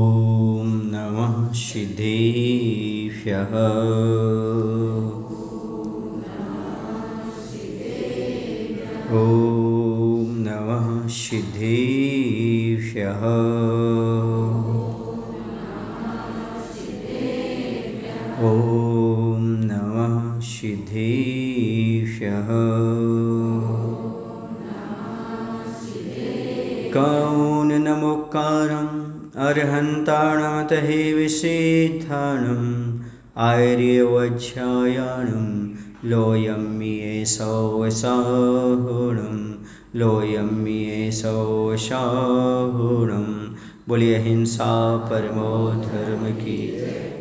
ॐ नमः सिद्धेभ्यः। ॐ नमः सिद्धेभ्यः। ॐ नमः सिद्धेभ्यः। कौनमुक्कारम् अर्हन्ताणमतहे विषेत्थाणम् आर्यवच्छायाणं लोयम्येषौषाहुणं लोयम्येषौषाहुणं। बोलिए अहिंसा परमो धर्म की।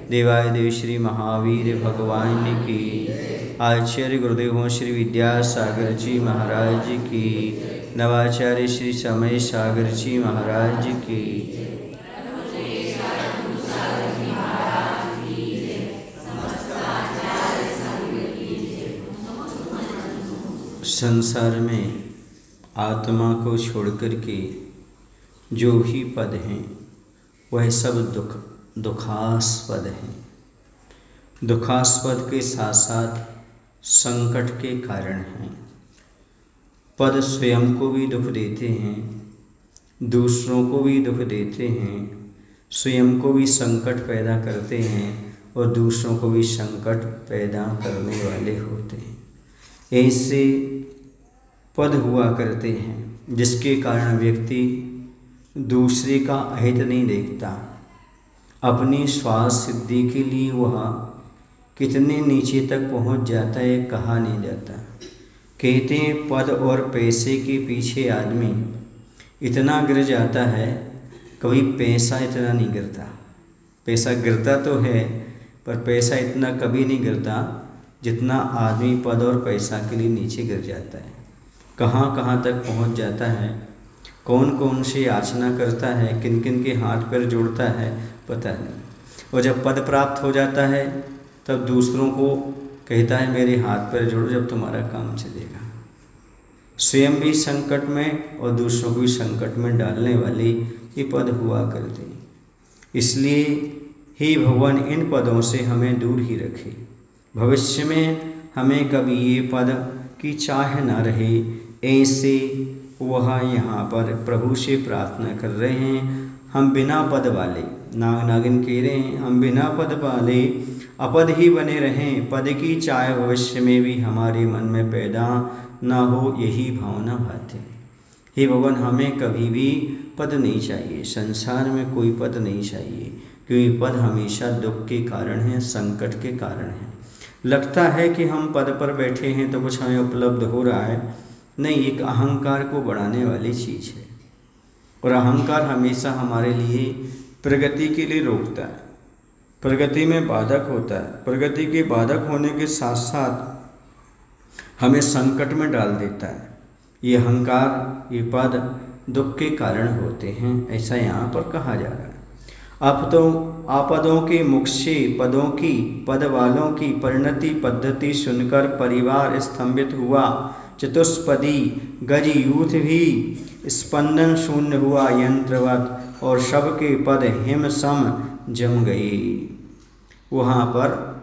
देवादिदेव श्री महावीर भगवान की। आचार्य गुरुदेव श्री विद्यासागर जी महाराज की। नवाचार्य श्री समय सागर जी महाराज की। संसार में आत्मा को छोड़कर के जो भी पद हैं वह सब दुखास्पद हैं। दुखास्पद के साथ साथ संकट के कारण हैं। पद स्वयं को भी दुख देते हैं, दूसरों को भी दुख देते हैं, स्वयं को भी संकट पैदा करते हैं और दूसरों को भी संकट पैदा करने वाले होते हैं। ऐसे पद हुआ करते हैं जिसके कारण व्यक्ति दूसरे का अहित नहीं देखता। अपनी स्वार्थ सिद्धि के लिए वह कितने नीचे तक पहुंच जाता है कहा नहीं जाता। कहते हैं पद और पैसे के पीछे आदमी इतना गिर जाता है, कभी पैसा इतना नहीं गिरता। पैसा गिरता तो है पर पैसा इतना कभी नहीं गिरता जितना आदमी पद और पैसा के लिए नीचे गिर जाता है। कहाँ कहाँ तक पहुँच जाता है, कौन कौन सी याचना करता है, किन किन के हाथ पैर जोड़ता है पता नहीं। और जब पद प्राप्त हो जाता है तब दूसरों को कहता है मेरे हाथ पैर जोड़ो जब तुम्हारा काम चलेगा। स्वयं भी संकट में और दूसरों को भी संकट में डालने वाले ये पद हुआ करते। इसलिए हे भगवान इन पदों से हमें दूर ही रखे। भविष्य में हमें कभी ये पद की चाह न रहे, ऐसे वह यहाँ पर प्रभु से प्रार्थना कर रहे हैं। हम बिना पद वाले, नाग नागिन कह रहे हैं हम बिना पद वाले अपद ही बने रहें। पद की चाह भविष्य में भी हमारे मन में पैदा ना हो, यही भावना भाते। हे भगवान हमें कभी भी पद नहीं चाहिए, संसार में कोई पद नहीं चाहिए, क्योंकि पद हमेशा दुख के कारण है, संकट के कारण है। लगता है कि हम पद पर बैठे हैं तो कुछ हमें उपलब्ध हो रहा है, नहीं, एक अहंकार को बढ़ाने वाली चीज़ है। और अहंकार हमेशा हमारे लिए प्रगति के लिए रोकता है, प्रगति में बाधक होता है। प्रगति के बाधक होने के साथ साथ हमें संकट में डाल देता है। ये अहंकार, ये पद दुख के कारण होते हैं, ऐसा यहाँ पर कहा जा रहा है। अब तो आपदों के मुख से पदों की, पद वालों की परिणति पद्धति सुनकर परिवार स्तंभित हुआ। चतुष्पदी गज यूथ भी स्पंदन शून्य हुआ यंत्रवत, और सबके पद हिम सम जम गए। वहाँ पर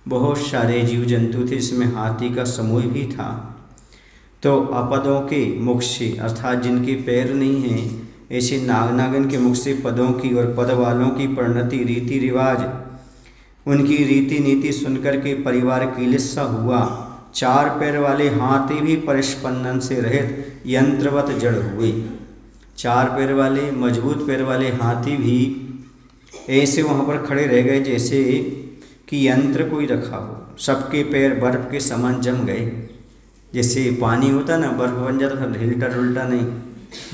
बहुत सारे जीव जंतु थे, इसमें हाथी का समूह भी था। तो अपदों के मुख से अर्थात जिनके पैर नहीं हैं, ऐसे नाग नागिन के मुख से पदों की और पद वालों की परिणति, रीति रिवाज, उनकी रीति नीति सुनकर के परिवार कीलिस्सा हुआ। चार पैर वाले हाथी भी परिस्पंदन से रहित यंत्रवत जड़ हुए। चार पैर वाले, मजबूत पैर वाले हाथी भी ऐसे वहाँ पर खड़े रह गए जैसे कि यंत्र कोई रखा हो। सबके पैर बर्फ़ के समान जम गए। जैसे पानी होता ना, बर्फ़ बन जाता था, हिलता डुलता नहीं,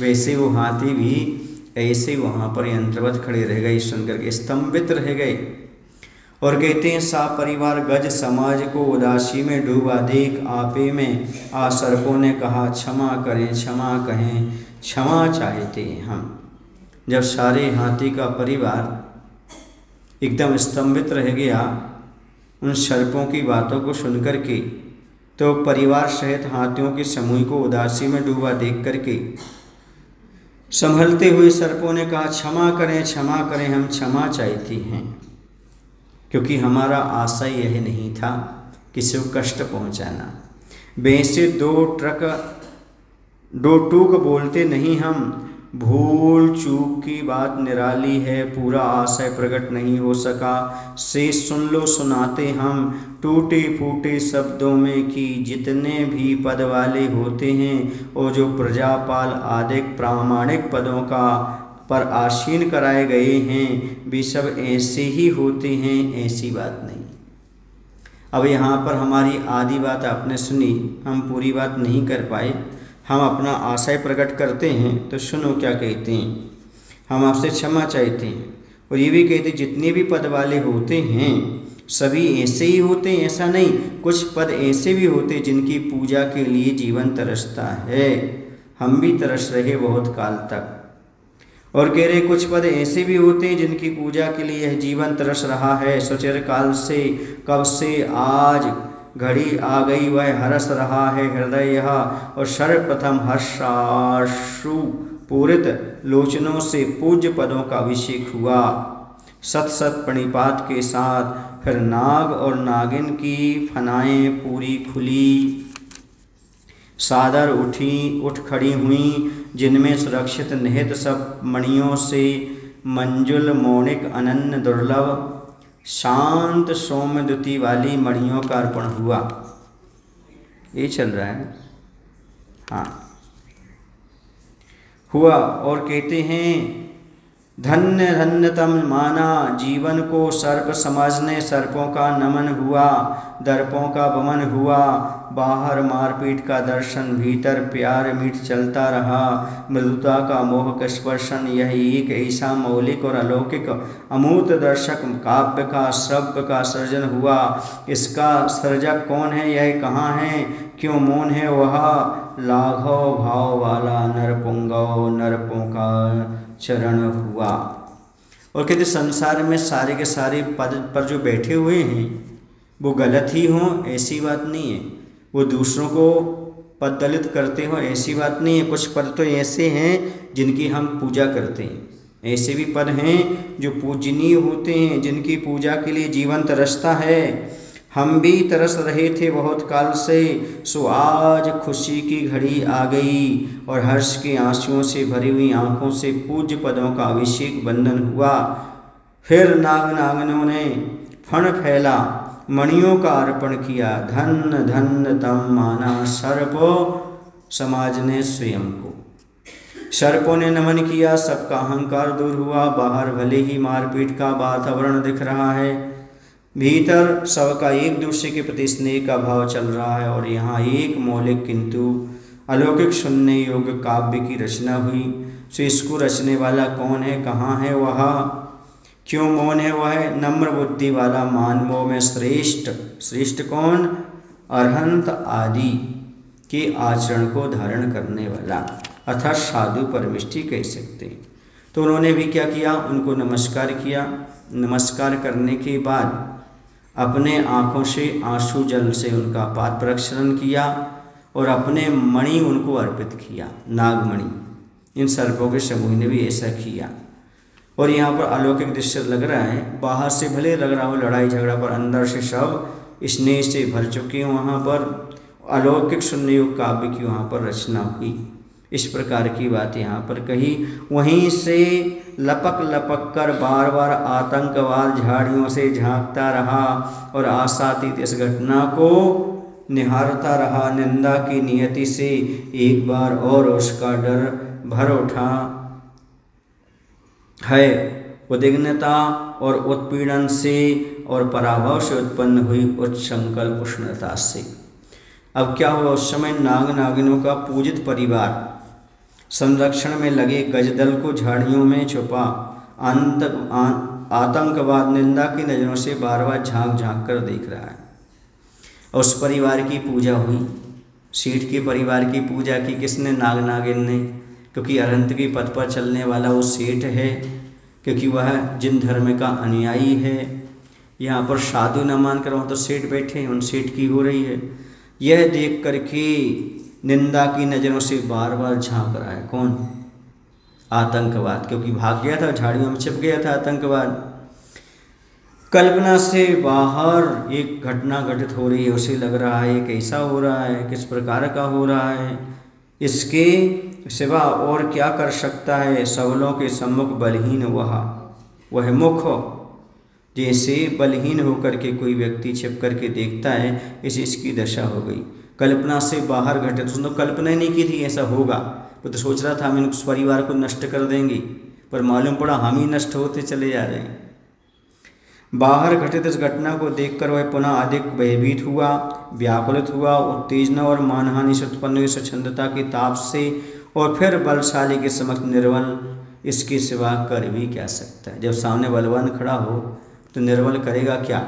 वैसे वो हाथी भी ऐसे वहाँ पर यंत्रवत खड़े रह गए, सुनकर के स्तंभित रह गए। और कहते हैं सा परिवार गज समाज को उदासी में डूबा देख आपे में आ सर्पों ने कहा क्षमा करें, क्षमा कहें, क्षमा चाहते हम। जब सारे हाथी का परिवार एकदम स्तंभित रह गया उन सर्पों की बातों को सुनकर के, तो परिवार सहित हाथियों के समूह को उदासी में डूबा देख करके संभलते हुए सर्पों ने कहा, क्षमा करें, हम क्षमा चाहती हैं, क्योंकि हमारा आशय यह नहीं था किसी को कष्ट पहुंचाना। वैसे दो टूक बोलते नहीं हम, भूल चूक की बात निराली है, पूरा आशय प्रकट नहीं हो सका, से सुन लो सुनाते हम, टूटे फूटे शब्दों में कि जितने भी पद वाले होते हैं और जो प्रजापाल आदि प्रामाणिक पदों का पर आसीन कराए गए हैं, वे सब ऐसे ही होते हैं, ऐसी बात नहीं। अब यहाँ पर हमारी आधी बात आपने सुनी, हम पूरी बात नहीं कर पाए, हम अपना आशय प्रकट करते हैं। तो सुनो क्या कहते हैं, हम आपसे क्षमा चाहते हैं। और ये भी कहते जितने भी पद वाले होते हैं सभी ऐसे ही होते हैं, ऐसा नहीं, कुछ पद ऐसे भी होते जिनकी पूजा के लिए जीवन तरसता है, हम भी तरस रहे बहुत काल तक। और कह रहे कुछ पद ऐसे भी होते हैं जिनकी पूजा के लिए यह जीवन तरस रहा है, सुचिर काल से, कब से आज घड़ी आ गई वह हरस रहा है हृदय यह, और सर्वप्रथम हर्षाश्रु पूरित लोचनों से पूज्य पदों का अभिषेक हुआ, सत सत प्रणिपात के साथ। फिर नाग और नागिन की फनाएं पूरी खुली, सादर उठ खड़ी हुई, जिनमें सुरक्षित निहित सब मणियों से मंजुल मौनिक अनन्य दुर्लभ शांत सौम्य द्युति वाली मणियों का अर्पण हुआ। ये चल रहा है, हाँ हुआ। और कहते हैं धन्य धन्य तम माना, जीवन को सर्प समझने सर्पों का नमन हुआ, दर्पों का वमन हुआ, बाहर मारपीट का दर्शन, भीतर प्यार मीठ चलता रहा, मृदुता का मोहक स्पर्शन, यह एक ऐसा मौलिक और अलौकिक अमूर्त दर्शक काव्य का श्रव्य का सृजन हुआ। इसका सर्जक कौन है, यह कहाँ है, क्यों मौन है वह, लाघव भाव वाला नरपुंगव नरपों का चरण हुआ। और कहते संसार में सारे के सारे पद पर जो बैठे हुए हैं वो गलत ही हों, ऐसी बात नहीं है, वो दूसरों को पद दलित करते हो, ऐसी बात नहीं है। कुछ पद तो ऐसे हैं जिनकी हम पूजा करते हैं, ऐसे भी पद हैं जो पूजनीय होते हैं, जिनकी पूजा के लिए जीवन तरसता है। हम भी तरस रहे थे बहुत काल से, सो आज खुशी की घड़ी आ गई, और हर्ष के आंसुओं से भरी हुई आंखों से पूज्य पदों का अभिषेक बंधन हुआ। फिर नागनों ने फण फैला, मणियों का अर्पण किया, धन्य धन्य तम माना सर्पो समाज ने स्वयं को। सर्पों ने नमन किया, सबका अहंकार दूर हुआ, बाहर भले ही मारपीट का वातावरण दिख रहा है, भीतर सबका एक दूसरे के प्रति स्नेह का भाव चल रहा है। और यहाँ एक मौलिक किंतु अलौकिक सुनने योग्य काव्य की रचना हुई। सो इसको रचने वाला कौन है, कहाँ है वह, क्यों मौन है वह, नम्र बुद्धि वाला, मानवों में श्रेष्ठ। श्रेष्ठ कौन, अरहंत आदि के आचरण को धारण करने वाला, अर्थात साधु परमिष्ठी कह सकते। तो उन्होंने भी क्या किया, उनको नमस्कार किया। नमस्कार करने के बाद अपने आँखों से आंसू जल से उनका पाद प्रक्षालन किया और अपने मणि उनको अर्पित किया, नागमणि। इन सर्पों के समूह ने भी ऐसा किया। और यहाँ पर अलौकिक दृश्य लग रहा है, बाहर से भले लग रहा हो लड़ाई झगड़ा, पर अंदर से सब स्नेह से भर चुके हैं। वहाँ पर अलौकिक सुनने योग्य काव्य की वहाँ पर रचना हुई। इस प्रकार की बात यहाँ पर कही। वहीं से लपक लपक कर बार बार आतंकवाद झाड़ियों से झांकता रहा और आशातीत इस घटना को निहारता रहा। निंदा की नियति से एक बार और उसका डर भर उठा है। उद्विग्नता और उत्पीड़न से और पराभव से उत्पन्न हुई उच्चंकल उष्णता से। अब क्या हुआ, उस समय नाग नागिनों का पूजित परिवार संरक्षण में लगे गजदल को झाड़ियों में छुपा आतंकवाद निंदा की नज़रों से बार बार झांक झांक कर देख रहा है। उस परिवार की पूजा हुई, सेठ के परिवार की पूजा की किसने, नाग नागिन ने, क्योंकि अरहंत के पद पर चलने वाला वो सेठ है, क्योंकि वह जिन धर्म का अनुयायी है। यहाँ पर साधु न मानकर वहाँ तो सेठ बैठे हैं, उन सेठ की हो रही है। यह देख करके निंदा की नज़रों से बार बार झांक रहा है कौन, आतंकवाद, क्योंकि भाग गया था, झाड़ियों में छिप गया था आतंकवाद। कल्पना से बाहर एक घटना घटित हो रही है, उसे लग रहा है ये कैसा हो रहा है, किस प्रकार का हो रहा है, इसके सिवा और क्या कर सकता है। सबलों के सम्मुख बलहीन वह मुख, जैसे बलहीन होकर के कोई व्यक्ति छिप करके देखता है, इसकी दशा हो गई। कल्पना से बाहर घटित, उसने कल्पना ही नहीं की थी ऐसा होगा। वो तो सोच रहा था हम इस परिवार को नष्ट कर देंगे, पर मालूम पड़ा हम ही नष्ट होते चले जा रहे हैं। बाहर घटित इस घटना को देखकर वह पुनः अधिक भयभीत हुआ, व्याकुलित हुआ, उत्तेजना और मानहानि से उत्पन्न हुई स्वच्छंदता के ताप से, और फिर बलशाली के समक्ष निर्बल इसके सिवा कर भी क्या सकता है। जब सामने बलवान खड़ा हो तो निर्बल करेगा क्या?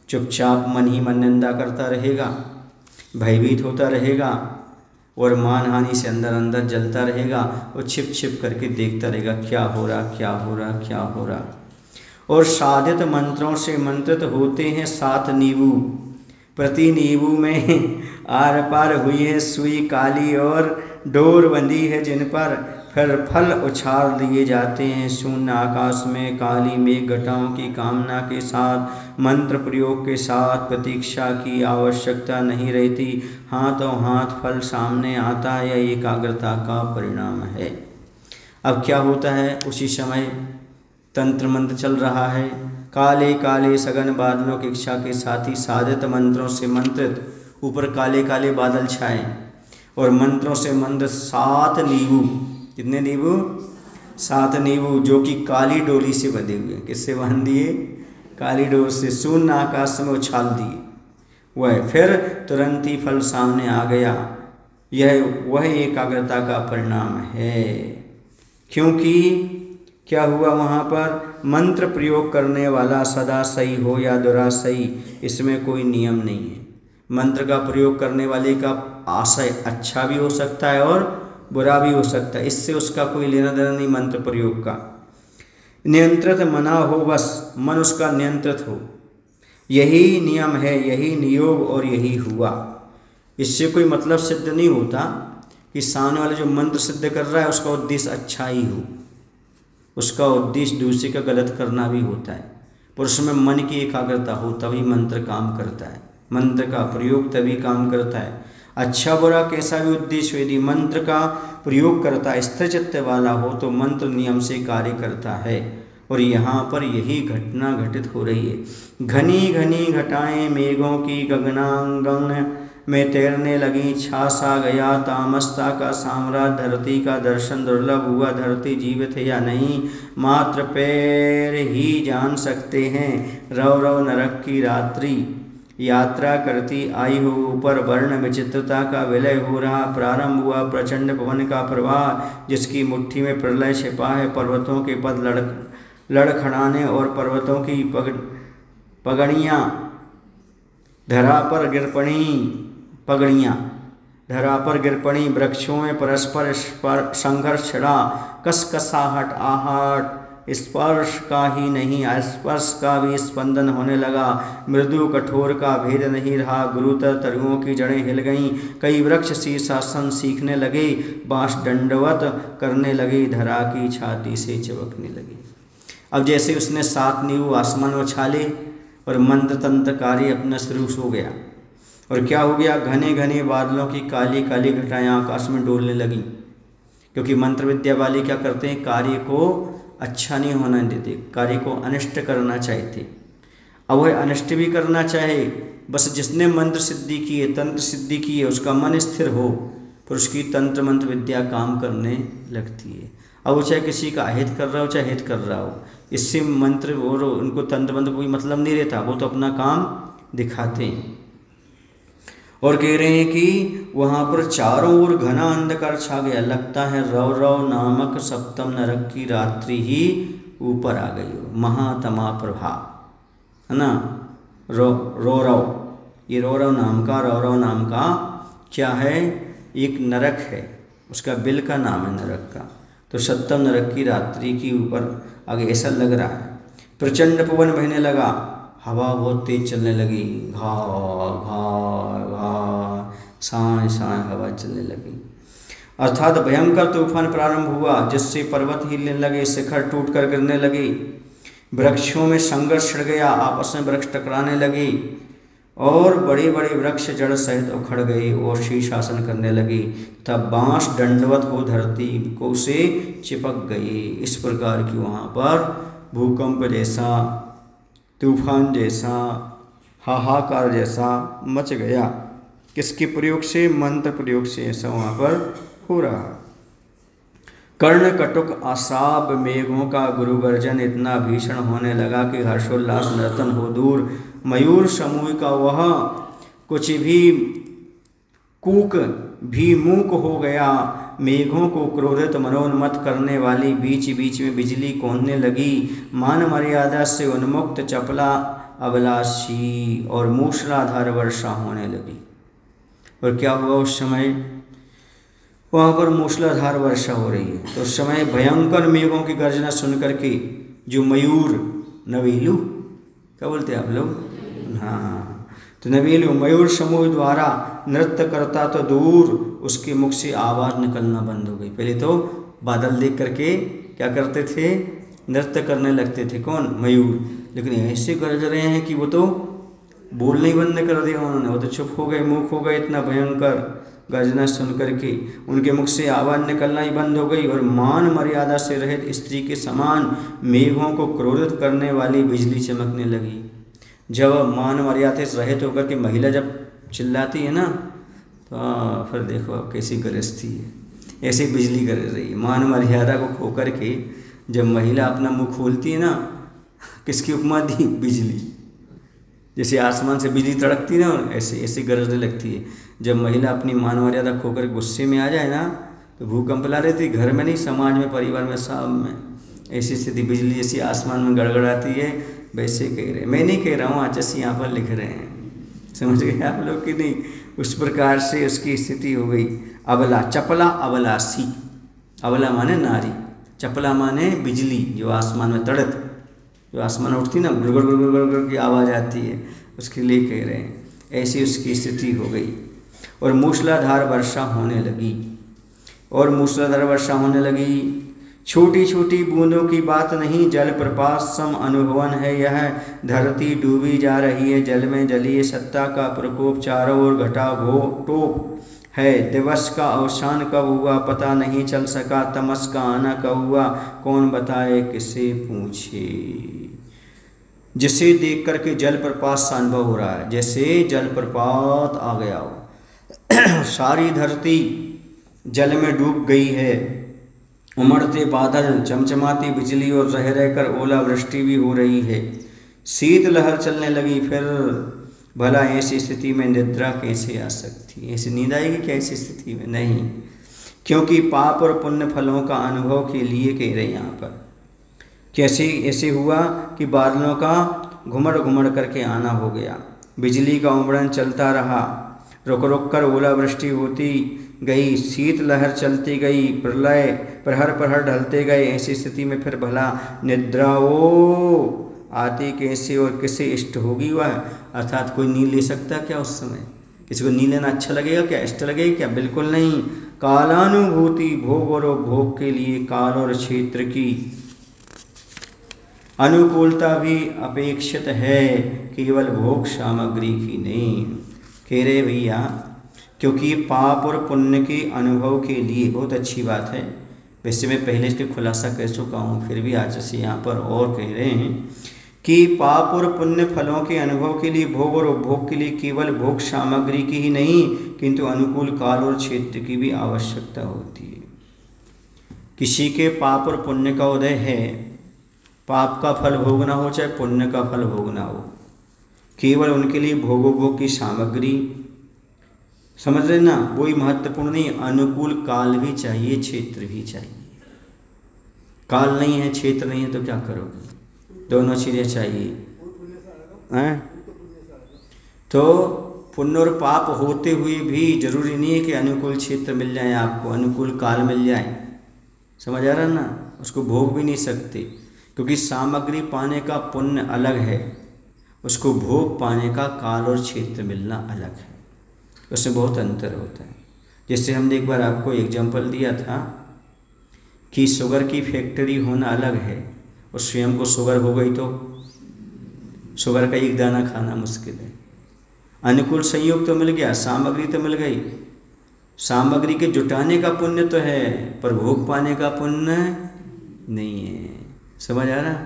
चुपचाप मन ही मन निंदा करता रहेगा, भयभीत होता रहेगा और मानहानि से अंदर अंदर जलता रहेगा और छिप छिप करके देखता रहेगा क्या हो रहा, क्या हो रहा, क्या हो रहा। और साधित मंत्रों से मंत्रित होते हैं 7 नींबू, प्रति नींबू में आर पार हुई है सुई काली और डोर बंधी है जिन पर, फिर फल उछाल दिए जाते हैं शून्य आकाश में काली मेघ घटाओं की कामना के साथ। मंत्र प्रयोग के साथ प्रतीक्षा की आवश्यकता नहीं रहती, हाथों हाथ फल सामने आता है, यह एकाग्रता का परिणाम है। अब क्या होता है, उसी समय तंत्र मंत्र चल रहा है, काले काले सघन बादलों की इच्छा के साथ ही साधित मंत्रों से मंत्रित, ऊपर काले काले बादल छाए और मंत्रों से मंत्रित 7 नींबू, कितने नींबू? 7 नींबू, जो कि काली डोरी से बंधे हुए हैं। किससे बांध दिए? काली डोर से, शून्य आकाश में उछाल दिए। वह फिर तुरंत ही फल सामने आ गया। यह वह एकाग्रता का परिणाम है, क्योंकि क्या हुआ वहाँ पर, मंत्र प्रयोग करने वाला सदा सही हो या दुरासही, इसमें कोई नियम नहीं है। मंत्र का प्रयोग करने वाले का आशय अच्छा भी हो सकता है और बुरा भी हो सकता है, इससे उसका कोई लेना देना नहीं मंत्र प्रयोग का। नियंत्रित मना हो, बस मन उसका नियंत्रित हो, यही नियम है, यही नियोग और यही हुआ। इससे कोई मतलब सिद्ध नहीं होता कि सामने वाले जो मंत्र सिद्ध कर रहा है उसका उद्देश्य अच्छा ही हो, उसका उद्देश्य दूसरे का गलत करना भी होता है, पर उसमें मन की एकाग्रता हो तभी मंत्र काम करता है, मंत्र का प्रयोग तभी काम करता है। अच्छा बुरा कैसा भी उद्देश्य, यदि मंत्र का प्रयोग करता है, स्थिर चित्त वाला हो, तो मंत्र नियम से कार्य करता है। और यहाँ पर यही घटना घटित हो रही है। घनी घनी घटाएं मेघों की गगनांगन में तैरने लगी, छा सा गया तामसता का साम्राज्य, धरती का दर्शन दुर्लभ हुआ। धरती जीवित है या नहीं मात्र पैर ही जान सकते हैं। रव रव नरक की रात्रि यात्रा करती आई हो, ऊपर वर्ण विचित्रता का विलय हो रहा। प्रारंभ हुआ प्रचंड पवन का प्रवाह, जिसकी मुट्ठी में प्रलय छिपा है। पर्वतों के पद लड़खड़ाने और पर्वतों की पगड़ियाँ धरा पर गिर पड़ी, पगड़ियाँ धरा पर गिर पड़ी। वृक्षों में परस्पर संघर्ष छिड़ा, कसकसाहट आहट, स्पर्श का ही नहीं अस्पर्श का भी स्पंदन होने लगा। मृदु कठोर का भेद नहीं रहा, गुरुतर तरुओं की जड़ें हिल गईं। कई वृक्ष शीर्षासन सीखने लगे, बाँस दंडवत करने लगी, धरा की छाती से चिपकने लगी। अब जैसे उसने 7 नींव आसमान में उछाले और मंत्र तंत्र कार्य अपना शुरू हो गया। और क्या हो गया, घने घने बादलों की काली काली घटाएं आकाश में डोलने लगी, क्योंकि मंत्र विद्या वाले क्या करते हैं, कार्य को अच्छा नहीं होना देते, कार्य को अनिष्ट करना चाहते। अब वह अनिष्ट भी करना चाहे, बस जिसने मंत्र सिद्धि की है, तंत्र सिद्धि की है, उसका मन स्थिर हो, पर उसकी तंत्र मंत्र विद्या काम करने लगती है। अब वो चाहे किसी का अहित कर रहा हो चाहे हित कर रहा हो, इससे मंत्र और उनको तंत्र मंत्र कोई मतलब नहीं रहता, वो तो अपना काम दिखाते हैं। और कह रहे हैं कि वहाँ पर चारों ओर घना अंधकार छा गया, लगता है रव रव नामक सप्तम नरक की रात्रि ही ऊपर आ गई हो। महातमा प्रभा है ना, रौरव, ये रौरव नाम का क्या है, एक नरक है, उसका बिल का नाम है नरक का। तो सप्तम नरक की रात्रि की ऊपर आगे ऐसा लग रहा है। प्रचंड पवन बहने लगा, हवा बहुत तेज चलने लगी, घा घा घा, साए साए हवा चलने लगी। अर्थात भयंकर तूफान प्रारंभ हुआ, जिससे पर्वत हिलने लगे, शिखर टूटकर गिरने लगे, वृक्षों में संघर्ष छिड़ गया, आपस में वृक्ष टकराने लगे और बड़े बड़े वृक्ष जड़ सहित उखड़ गए और शीर्षासन करने लगे तथा बांस दंडवत हो धरती को से चिपक गए। इस प्रकार की वहाँ पर भूकंप जैसा, तूफान जैसा, हाहाकार जैसा मच गया। किसके प्रयोग से? मंत्र प्रयोग से ऐसा वहाँ पर हो रहा। कर्ण कटुक असाब मेघों का गुरु गर्जन इतना भीषण होने लगा कि हर्षोल्लास नर्तन हो दूर। मयूर समूह का वह कुछ भी कूक भी मूक हो गया। मेघों को क्रोधित मनोन्मत्त करने वाली बीच बीच में बिजली कौंधने लगी। मान मर्यादा से उन्मुक्त चपला अभिलाषी और मूसलाधार वर्षा होने लगी। और क्या हुआ उस समय? वहाँ पर मूसलाधार वर्षा हो रही है। तो उस समय भयंकर मेघों की गर्जना सुन करके जो मयूर, नवेलू क्या बोलते हैं आप लोग? हाँ, तो नवेलू मयूर समूह द्वारा नृत्य करता तो दूर, उसके मुख से आवाज़ निकलना बंद हो गई। पहले तो बादल देख करके क्या करते थे? नृत्य करने लगते थे। कौन? मयूर। लेकिन ऐसे गरज रहे हैं कि वो तो बोलना ही बंद कर दिया उन्होंने। वो तो चुप हो गए, मूक हो गए। इतना भयंकर गर्जना सुन करके उनके मुख से आवाज़ निकलना ही बंद हो गई। और मान मर्यादा से रहित स्त्री के समान मेघों को क्रोधित करने वाली बिजली चमकने लगी। जब मान मर्यादा से रहित होकर के महिला जब चिल्लाती है ना, तो फिर देखो अब कैसी गरजती है। ऐसी बिजली गरज रही है। मान मर्यादा को खो करके जब महिला अपना मुँह खोलती है ना, किसकी उपमा दी? बिजली। जैसे आसमान से बिजली तड़कती है ना, ऐसे ऐसे गरजने लगती है। जब महिला अपनी मान मर्यादा खोकर गुस्से में आ जाए ना, तो भूकंप ला रहती। घर में नहीं, समाज में, परिवार में, सब में ऐसी स्थिति। बिजली जैसी आसमान में गड़गड़ाती है, वैसे कह रहे। मैं नहीं कह रहा हूँ, आचार्य यहाँ पर लिख रहे हैं। समझ गए आप लोग कि नहीं? उस प्रकार से उसकी स्थिति हो गई। अबला, चपला अबलासी। अबला माने नारी, चपला माने बिजली जो आसमान में तड़क, जो आसमान उठती ना, गुड़ गुड़ गुड़ गुड़ गुड़ की आवाज़ आती है, उसके लिए कह रहे हैं। ऐसी उसकी स्थिति हो गई। और मूसलाधार वर्षा होने लगी। और मूसलाधार वर्षा होने लगी। छोटी छोटी बूंदों की बात नहीं, जलप्रपात सम अनुभवन है यह। धरती डूबी जा रही है जल में। जलीय सत्ता का प्रकोप चारों ओर घटा घोटोप है। दिवस का अवसान कब हुआ पता नहीं चल सका। तमस का आना कब हुआ कौन बताए, किसे पूछे। जिसे देख करके जलप्रपात सा अनुभव हो रहा है, जैसे जलप्रपात आ गया हो। सारी धरती जल में डूब गई है। उमड़ते बादल, चमचमाती बिजली और रह रहकर ओलावृष्टि भी हो रही है। शीत लहर चलने लगी। फिर भला ऐसी स्थिति में निद्रा कैसे आ सकती? ऐसी नींद आएगी क्या ऐसी स्थिति में? नहीं, क्योंकि पाप और पुण्य फलों का अनुभव के लिए कह रहे हैं यहाँ पर। कैसे ऐसे हुआ कि बादलों का घुमड़ घुमड़ करके आना हो गया। बिजली का उमड़न चलता रहा। रुक रुक कर ओलावृष्टि होती गई। शीत लहर चलती गई। प्रलय प्रहर प्रहर ढलते गए। ऐसी स्थिति में फिर भला निद्रा वो आती कैसे और किसे इष्ट होगी वह? अर्थात कोई नींद ले सकता क्या उस समय? किसी को नींद लेना अच्छा लगेगा क्या? इष्ट लगेगा क्या? बिल्कुल नहीं। कालानुभूति, भोग और उपभोग के लिए काल और क्षेत्र की अनुकूलता भी अपेक्षित है, केवल भोग सामग्री की नहीं। कह रहे भैया, क्योंकि पाप और पुण्य के अनुभव के लिए बहुत अच्छी बात है। वैसे मैं पहले इसके खुलासा कर चुका हूँ, फिर भी आज से यहाँ पर और कह रहे हैं कि पाप और पुण्य फलों के अनुभव के लिए, भोग और उपभोग के लिए केवल भोग सामग्री की ही नहीं, किंतु अनुकूल काल और क्षेत्र की भी आवश्यकता होती है। किसी के पाप और पुण्य का उदय है, पाप का फल भोगना हो चाहे पुण्य का फल भोगना हो, केवल उनके लिए भोगोपभोग की सामग्री, समझ रहे ना, वही महत्वपूर्ण नहीं। अनुकूल काल भी चाहिए, क्षेत्र भी चाहिए। काल नहीं है, क्षेत्र नहीं है, तो क्या करोगे? दोनों चीज़ें चाहिए हैं। तो पुण्य और पाप होते हुए भी जरूरी नहीं है कि अनुकूल क्षेत्र मिल जाए आपको, अनुकूल काल मिल जाए। समझ आ रहा है ना? उसको भोग भी नहीं सकते, क्योंकि सामग्री पाने का पुण्य अलग है, उसको भोग पाने का काल और क्षेत्र मिलना अलग है। उसमें बहुत अंतर होता है। जैसे हमने एक बार आपको एग्जाम्पल दिया था कि शुगर की फैक्ट्री होना अलग है और स्वयं को शुगर हो गई तो शुगर का एक दाना खाना मुश्किल है। अनुकूल संयोग तो मिल गया, सामग्री तो मिल गई, सामग्री के जुटाने का पुण्य तो है पर भोग पाने का पुण्य नहीं है। समझ आ रहा?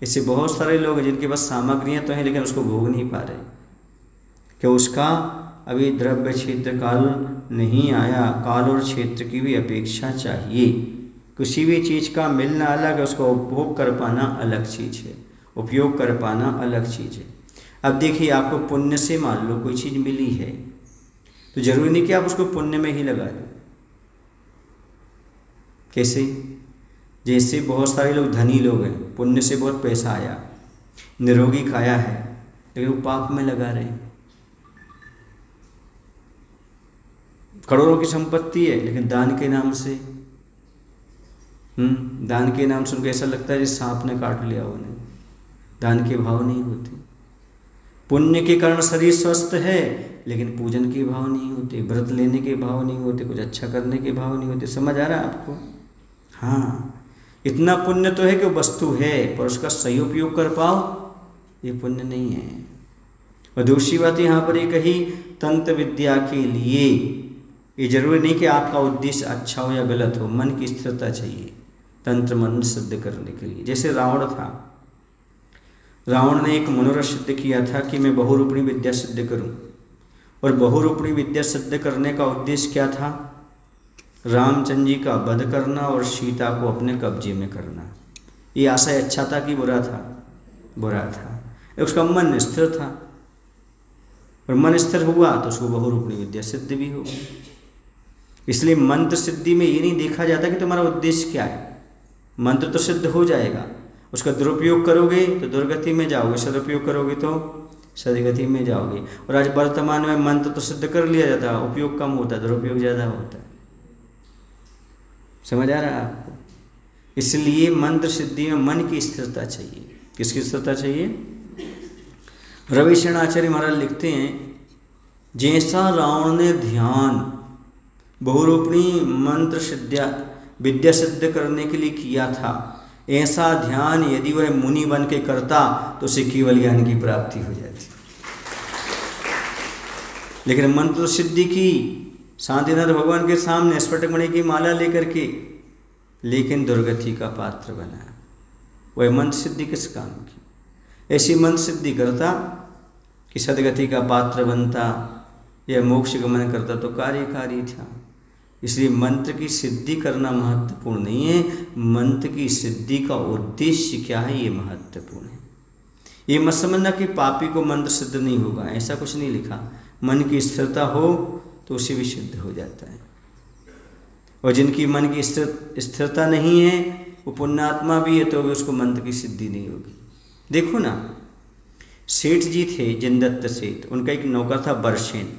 इससे बहुत सारे लोग हैं जिनके पास सामग्रियां तो हैं लेकिन उसको भोग नहीं पा रहे, कि उसका अभी द्रव्य क्षेत्र काल नहीं आया। काल और क्षेत्र की भी अपेक्षा चाहिए। किसी भी चीज़ का मिलना अलग है, उसका उपभोग कर पाना अलग चीज़ है, उपयोग कर पाना अलग चीज़ है। अब देखिए, आपको पुण्य से मान लो कोई चीज़ मिली है तो जरूरी नहीं कि आप उसको पुण्य में ही लगा दो। कैसे? जैसे बहुत सारे लोग धनी लोग हैं, पुण्य से बहुत पैसा आया, निरोगी खाया है, लेकिन वो पाप में लगा रहे हैं। करोड़ों की संपत्ति है लेकिन दान के नाम से दान के नाम से उनको ऐसा लगता है जैसे सांप ने काट लिया उन्हें। दान के भाव नहीं होते। पुण्य के कारण शरीर स्वस्थ है लेकिन पूजन के भाव नहीं होते, व्रत लेने के भाव नहीं होते, कुछ अच्छा करने के भाव नहीं होते। समझ आ रहा है आपको? हाँ, इतना पुण्य तो है कि वो वस्तु है पर उसका सही उपयोग कर पाओ, ये पुण्य नहीं है। और दूसरी बात यहाँ पर ये कही, तंत्र विद्या के लिए ये जरूरी नहीं कि आपका उद्देश्य अच्छा हो या गलत हो, मन की स्थिरता चाहिए तंत्र मन सिद्ध करने के लिए। जैसे रावण था, रावण ने एक मनोरथ सिद्ध किया था कि मैं बहुरूपिणी विद्या सिद्ध करूं, और बहुरूपिणी विद्या सिद्ध करने का उद्देश्य क्या था? रामचंद्र जी का वध करना और सीता को अपने कब्जे में करना। ये आशय अच्छा था कि बुरा था? बुरा था। उसका मन स्थिर था, और मन स्थिर हुआ तो उसको बहुरूपिणी विद्या सिद्ध भी होगी। इसलिए मंत्र सिद्धि में ये नहीं देखा जाता कि तुम्हारा उद्देश्य क्या है। मंत्र तो सिद्ध हो जाएगा, उसका दुरुपयोग करोगे तो दुर्गति में जाओगे, सदुपयोग करोगे तो सदगति में जाओगे। और आज वर्तमान में मंत्र तो सिद्ध कर लिया जाता है, उपयोग कम होता है, दुरुपयोग ज़्यादा होता है। समझ आ रहा है आपको? इसलिए मंत्र सिद्धि में मन की स्थिरता चाहिए। किसकी स्थिरता चाहिए? रविशरण आचार्य महाराज लिखते हैं, जैसा रावण ने ध्यान बहुरूपिणी मंत्र विद्या सिद्ध करने के लिए किया था, ऐसा ध्यान यदि वह मुनि बन के करता तो उसे केवल ज्ञान की प्राप्ति हो जाती। लेकिन मंत्र सिद्धि की शांतिनाथ भगवान के सामने स्फटिक मणि की माला लेकर के, लेकिन दुर्गति का पात्र बना। वह मंत्र सिद्धि किस काम की? ऐसी मंत्र सिद्धि करता कि सदगति का पात्र बनता या मोक्ष गमन करता तो कार्यकारी था। इसलिए मंत्र की सिद्धि करना महत्वपूर्ण नहीं है, मंत्र की सिद्धि का उद्देश्य क्या है ये महत्वपूर्ण है। ये मत समझना कि पापी को मंत्र सिद्ध नहीं होगा, ऐसा कुछ नहीं लिखा। मन की स्थिरता हो तो उसे भी सिद्ध हो जाता है। और जिनकी मन की स्थिरता नहीं है, वो पुण्यात्मा भी है तो भी उसको मंत्र की सिद्धि नहीं होगी। देखो ना, सेठ जी थे जिनदत्त सेठ, उनका एक नौकर था बरसेन,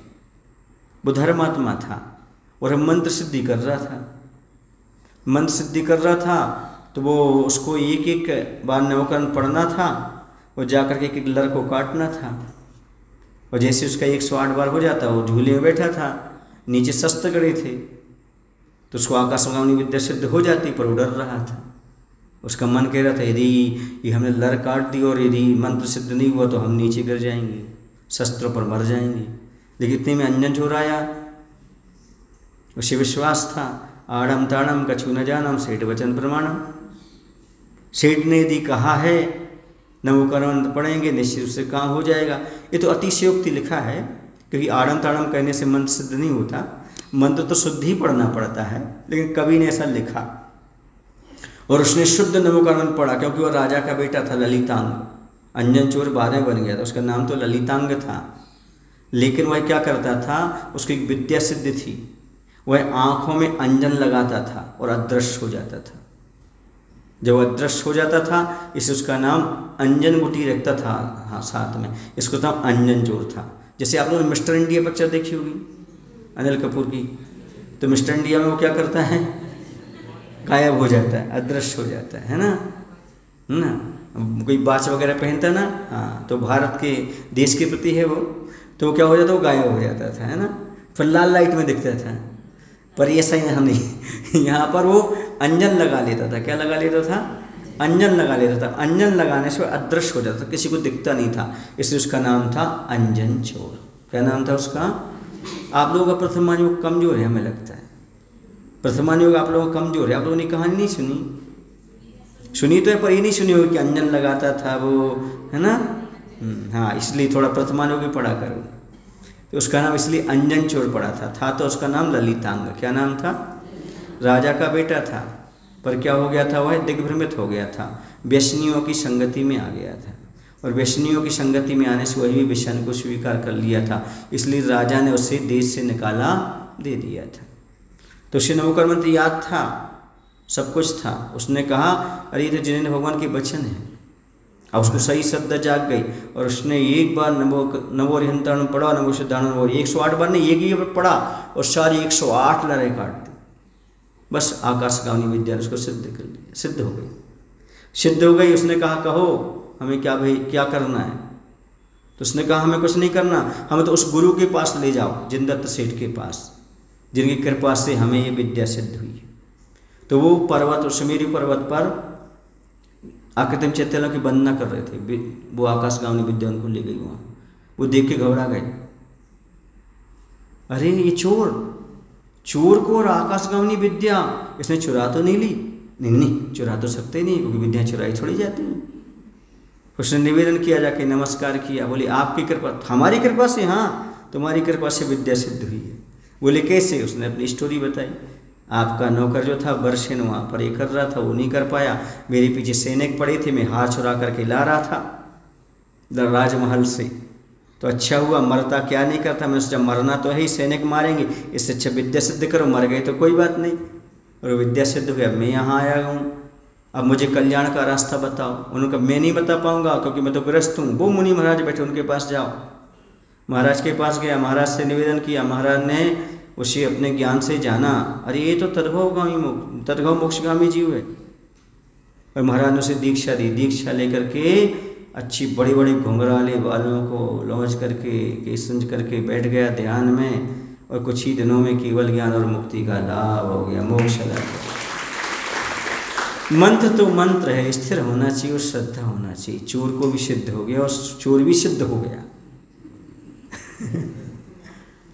वो धर्मात्मा था और मंत्र सिद्धि कर रहा था। मंत्र सिद्धि कर रहा था तो वो उसको एक एक बार नवकरण पढ़ना था और जाकर के एक लड़ को काटना था। और जैसे उसका 108 बार हो जाता, वो झूले में बैठा था, नीचे शस्त्र गड़े थे, तो उसको आकाशगामी विद्या सिद्ध हो जाती, पर वो डर रहा था। उसका मन कह रहा था यदि ये हमने लड़ काट दी और यदि मंत्र सिद्ध नहीं हुआ तो हम नीचे गिर जाएंगे, शस्त्रों पर मर जाएंगे। लेकिन इतने में अंजन चोर आया, उसे विश्वास था, आड़म ताड़म कछु न जानम सेठ वचन प्रमाणम। सेठ ने यदि कहा है नवकरण पढ़ेंगे निश्चित से काम हो जाएगा। ये तो अतिशयोक्ति लिखा है, क्योंकि आड़म ताड़म कहने से मंत्र सिद्ध नहीं होता, मंत्र तो शुद्ध ही पढ़ना पड़ता है। लेकिन कवि ने ऐसा लिखा और उसने शुद्ध नवकरण पढ़ा, क्योंकि वह राजा का बेटा था ललितांग। अंजन चोर बाद में बन गया था, उसका नाम तो ललितांग था। लेकिन वह क्या करता था, उसकी एक विद्या सिद्ध थी, वह आँखों में अंजन लगाता था और अदृश्य हो जाता था। जब अदृश्य हो जाता था, इसे उसका नाम अंजन गुटी रखता था। हाँ, साथ में इसको नाम अंजन चोर था। जैसे आप लोगों ने मिस्टर इंडिया पिक्चर देखी होगी अनिल कपूर की, तो मिस्टर इंडिया में वो क्या करता है, गायब हो जाता है, अदृश्य हो जाता है ना। कोई बाच वगैरह पहनता ना, हाँ, तो भारत के देश के प्रति है वो, तो क्या हो जाता है, वो गायब हो जाता था, है ना। फिर लाल लाइट में दिखता था, पर ऐसा यहाँ नहीं। यहाँ पर वो अंजन लगा लेता था। क्या लगा लेता था? अंजन लगा लेता था। अंजन लगाने से अदृश्य हो जाता था, किसी को दिखता नहीं था, इसलिए उसका नाम था अंजन चोर। क्या नाम था उसका? आप लोगों का प्रथम योग कमजोर है, हमें लगता है प्रथम योग आप लोगों का कमजोर है। आप लोगों ने कहानी नहीं सुनी तो है, पर ये नहीं सुनी होगी कि अंजन लगाता था वो, है ना। हाँ, इसलिए थोड़ा प्रथम योग भी पढ़ा करो। तो उसका नाम इसलिए अंजन चोर पड़ा था तो उसका नाम ललितांग। क्या नाम था? राजा का बेटा था, पर क्या हो गया था? वह दिग्भ्रमित हो गया था, व्यसनियों की संगति में आ गया था, और व्यसनियों की संगति में आने से वही भी विषण को स्वीकार कर लिया था, इसलिए राजा ने उसे देश से निकाला दे दिया था। तो उसे नमोकर्मंत्र याद था, सब कुछ था। उसने कहा अरे ये तो जिनेंद्र भगवान के वचन है। अब उसको सही श्रद्धा जाग गई और उसने एक बार नमो हरिहंताणम पढ़ा, नमो सिद्धाणम 108 बार नहीं, एक ही बार पढ़ा और सारी 108 लड़ाई काट दी। बस आकाशगामी विद्या उसको सिद्ध कर लिया, सिद्ध हो गई। उसने कहा कहो हमें क्या भाई क्या करना है? तो उसने कहा हमें कुछ नहीं करना, हमें तो उस गुरु के पास ले जाओ, जिनदत्त सेठ के पास, जिनकी कृपा से हमें ये विद्या सिद्ध हुई है। तो वो पर्वत, सुमेरु पर्वत पर आकृतिम चैतन्यों की वंदना कर रहे थे। वो आकाशगामी विद्या उनको ले गई वहाँ। वो देख के घबरा गए, अरे ये चोर को और आकाशगामी विद्या इसने चुरा तो नहीं ली? नहीं, चुरा तो सकते नहीं, क्योंकि विद्या चुराई छोड़ी जाती है। उसने निवेदन किया, जाके नमस्कार किया, बोले आपकी कृपा, हमारी कृपा से, हाँ तुम्हारी कृपा से विद्या सिद्ध हुई है। बोले कैसे? उसने अपनी स्टोरी बताई। आपका नौकर जो था बरसेन वहाँ पर ये कर रहा था, वो नहीं कर पाया, मेरे पीछे सैनिक पड़े थे, मैं हार चुरा करके ला रहा था राजमहल से, तो अच्छा हुआ, मरता क्या नहीं करता। मैं सोचा मरना तो है ही, सैनिक मारेंगे, इससे अच्छा विद्या सिद्ध करो, मर गए तो कोई बात नहीं। और विद्या सिद्ध हुई, अब मैं यहाँ आया हूँ, अब मुझे कल्याण का रास्ता बताओ। उन्होंने कहा मैं नहीं बता पाऊँगा, क्योंकि मैं तो ग्रस्त हूँ। वो मुनि महाराज बैठे, उनके पास जाओ। महाराज के पास गया, महाराज से निवेदन किया, महाराज ने उसे अपने ज्ञान से जाना, अरे ये तो तद्भव मोक्षगामी जीव है। और महाराज ने उसे दीक्षा दी। दीक्षा लेकर के अच्छी बड़ी बड़ी घुंघराले बालों को लौंच करके केसंज करके बैठ गया ध्यान में, और कुछ ही दिनों में केवल ज्ञान और मुक्ति का लाभ हो गया, मोक्ष लाभ। मंत्र तो मंत्र है, स्थिर होना चाहिए और श्रद्धा होना चाहिए। चोर को भी सिद्ध हो गया और चोर भी सिद्ध हो गया।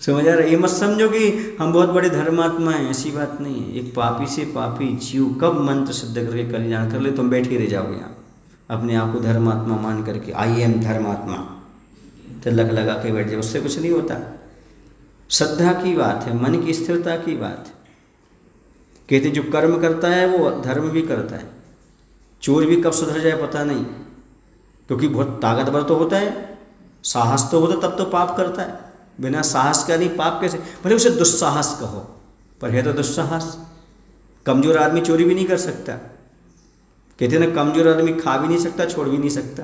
समझ आ रहा है? ये मत समझो कि हम बहुत बड़े धर्मात्मा हैं, ऐसी बात नहीं है। एक पापी से पापी जीव कब मंत्र सिद्ध करके कल्याण कर ले, तुम बैठे रह जाओगे यहाँ अपने आप को धर्मात्मा मान करके, आई एम धर्मात्मा तिलक लगा के बैठ जाओ, उससे कुछ नहीं होता। श्रद्धा की बात है, मन की स्थिरता की बात है। कहते जो कर्म करता है वो धर्म भी करता है। चोर भी कब सुधर जाए पता नहीं, क्योंकि बहुत ताकतवर तो होता है, साहस तो होता तब तो पाप करता है। बिना साहस का नहीं पाप कैसे? भले उसे दुस्साहस कहो, पर है तो दुस्साहस। कमजोर आदमी चोरी भी नहीं कर सकता। कहते ना कमजोर आदमी खा भी नहीं सकता, छोड़ भी नहीं सकता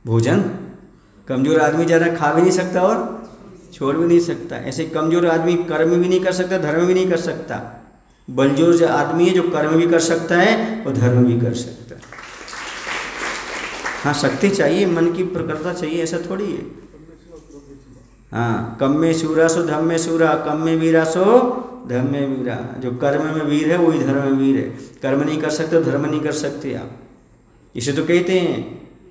भोजन। कमजोर आदमी ज़्यादा खा भी नहीं सकता और छोड़ भी नहीं सकता। ऐसे कमजोर आदमी कर्म भी नहीं कर सकता, धर्म भी नहीं कर सकता। बलजोर जो आदमी है जो कर्म भी कर सकता है और धर्म भी कर सकता है। हाँ, शक्ति चाहिए, मन की प्रकृति चाहिए, ऐसा थोड़ी है। हाँ, कम में शूरा सो धम में शूरा, कम में वीरा सो धम में वीरा। जो कर्म में वीर है वही धर्म में वीर है। कर्म नहीं कर सकते, धर्म नहीं कर सकते आप। इसे तो कहते हैं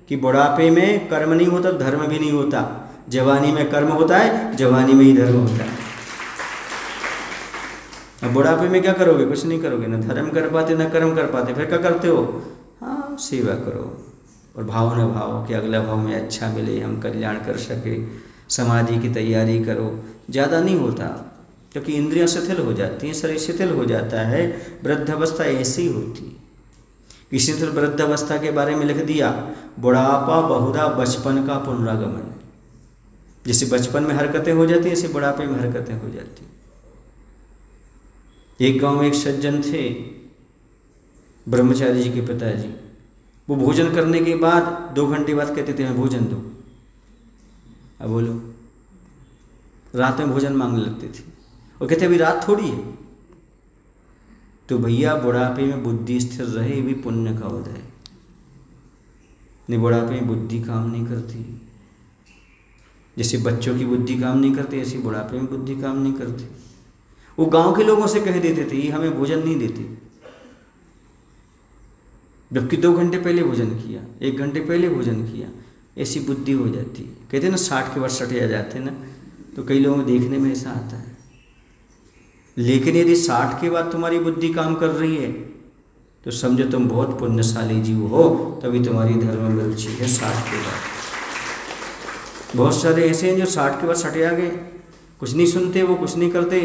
कि बुढ़ापे में कर्म नहीं होता, धर्म भी नहीं होता। जवानी में कर्म होता है, जवानी में ही धर्म होता है। अब बुढ़ापे में क्या करोगे? कुछ नहीं करोगे, ना धर्म कर पाते ना कर्म कर पाते, फिर क्या करते हो? हाँ, सेवा करो और भाव न भाव कि अगला भाव में अच्छा मिले, हम कल्याण कर सके। समाधि की तैयारी करो। ज़्यादा नहीं होता, क्योंकि इंद्रियां शिथिल हो जाती हैं, शरीर शिथिल हो जाता है। वृद्धावस्था ऐसी होती है। किसी ने तो वृद्धावस्था के बारे में लिख दिया, बुढ़ापा बहुधा बचपन का पुनरागमन। जैसे बचपन में हरकतें हो जाती हैं, ऐसे बुढ़ापे में हरकतें हो जाती हैं। एक गांव में एक सज्जन थे, ब्रह्मचारी जी के पिताजी। वो भोजन करने के बाद 2 घंटे बाद कहते थे हमें भोजन दो। अब बोलो, रात में भोजन मांगने लगते थे और कहते अभी रात थोड़ी है। तो भैया बुढ़ापे में बुद्धि स्थिर रहे भी पुण्य का उदय। नहीं, बुढ़ापे में बुद्धि काम नहीं करती। जैसे बच्चों की बुद्धि काम नहीं करती, ऐसी बुढ़ापे में बुद्धि काम नहीं करती। वो गांव के लोगों से कह देते थे ये हमें भोजन नहीं देते, जबकि 2 घंटे पहले भोजन किया, 1 घंटे पहले भोजन किया। ऐसी बुद्धि हो जाती है। कहते हैं ना 60 के बाद सटे आ जाते हैं ना, तो कई लोगों को देखने में ऐसा आता है। लेकिन यदि 60 के बाद तुम्हारी बुद्धि काम कर रही है तो समझो तुम बहुत पुण्यशाली जीव हो, तभी तुम्हारी धर्म में रुचि है 60 के बाद। बहुत सारे ऐसे हैं जो 60 के बाद सटे आ गए, कुछ नहीं सुनते, वो कुछ नहीं करते,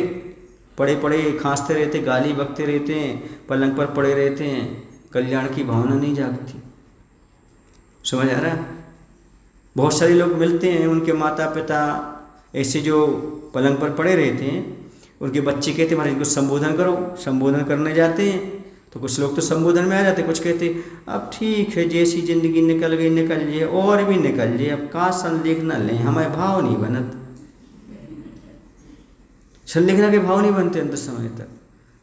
पड़े पड़े खांसते रहते, गाली बकते रहते हैं, पलंग पर पड़े रहते हैं, कल्याण की भावना नहीं जागती। समझ आ रहा है? बहुत सारे लोग मिलते हैं, उनके माता पिता ऐसे जो पलंग पर पड़े रहते हैं, उनके बच्चे कहते हैं महाराज इनको संबोधन करो, संबोधन करने जाते हैं तो कुछ लोग तो संबोधन में आ जाते, कुछ कहते अब ठीक है जैसी जिंदगी निकल गई निकल जाए, और भी निकल जाए, अब का संलेख न लें, हमारे भाव नहीं बनत। संलेखना के भाव नहीं बनते अंत समय तक,